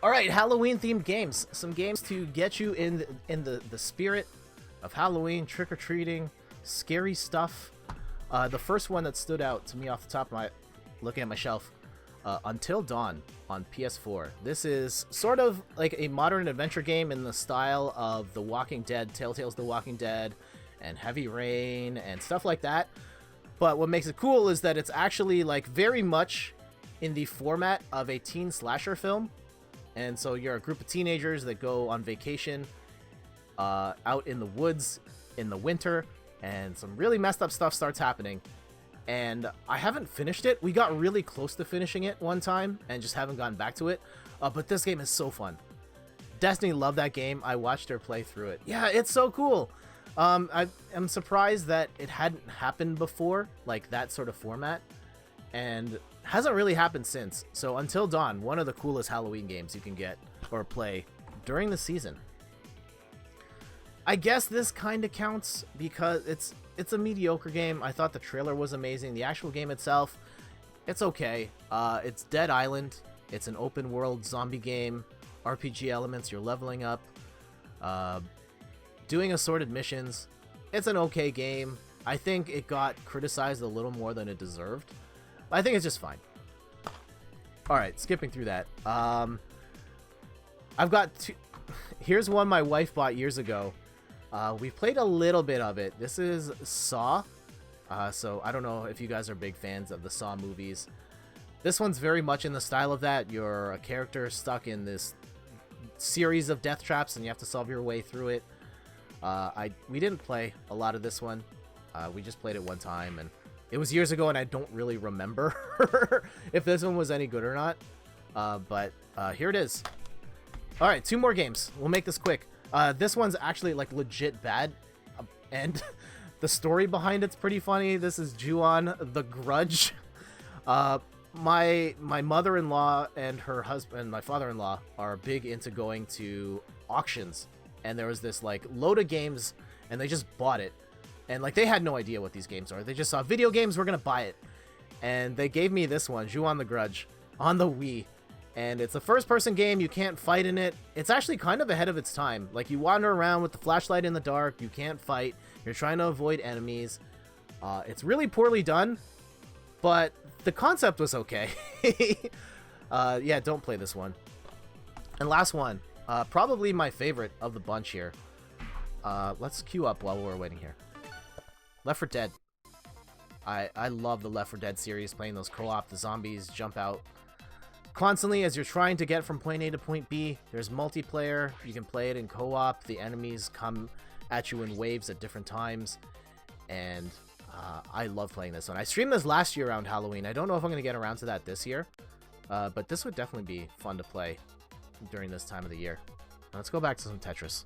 All right, Halloween themed games. Some games to get you in the spirit of Halloween, trick or treating, scary stuff. The first one that stood out to me off the top of my looking at my shelf, Until Dawn on PS4. This is sort of like a modern adventure game in the style of The Walking Dead, Telltale's The Walking Dead, and Heavy Rain and stuff like that. But what makes it cool is that it's actually like very much in the format of a teen slasher film. And so you're a group of teenagers that go on vacation out in the woods in the winter, and some really messed up stuff starts happening. And I haven't finished it. We got really close to finishing it one time and just haven't gotten back to it. But this game is so fun. Destiny loved that game. I watched her play through it. Yeah, it's so cool. I am surprised that it hadn't happened before, like that sort of format. And hasn't really happened since. So Until Dawn, one of the coolest Halloween games you can get or play during the season. I guess this kind of counts because it's a mediocre game. I thought the trailer was amazing. The actual game itself, it's okay. It's Dead Island. It's an open world zombie game. RPG elements, you're leveling up. Doing assorted missions. It's an okay game. I think it got criticized a little more than it deserved. I think it's just fine. Alright, skipping through that. I've got two... Here's one my wife bought years ago. We played a little bit of it. This is Saw. So I don't know if you guys are big fans of the Saw movies. This one's very much in the style of that. You're a character stuck in this series of death traps and you have to solve your way through it. We didn't play a lot of this one. We just played it one time, and it was years ago, and I don't really remember if this one was any good or not. But here it is. All right, 2 more games. We'll make this quick. This one's actually like legit bad, and the story behind it's pretty funny. This is Ju-on the Grudge. My mother-in-law and her husband, my father-in-law, are big into going to auctions, and there was this like load of games, and they just bought it. And like they had no idea what these games are. They just saw video games, we're gonna buy it. And they gave me this one, Ju-on the Grudge, on the Wii. And it's a first-person game, you can't fight in it. It's actually kind of ahead of its time. Like you wander around with the flashlight in the dark, you can't fight, you're trying to avoid enemies. It's really poorly done, but the concept was okay. Yeah, don't play this one. And last one, probably my favorite of the bunch here. Let's queue up while we're waiting here. Left 4 Dead. I love the Left 4 Dead series, playing those co-op. The zombies jump out constantly as you're trying to get from point A to point B. There's multiplayer. You can play it in co-op. The enemies come at you in waves at different times. And I love playing this one. I streamed this last year around Halloween. I don't know if I'm going to get around to that this year. But this would definitely be fun to play during this time of the year. Let's go back to some Tetris.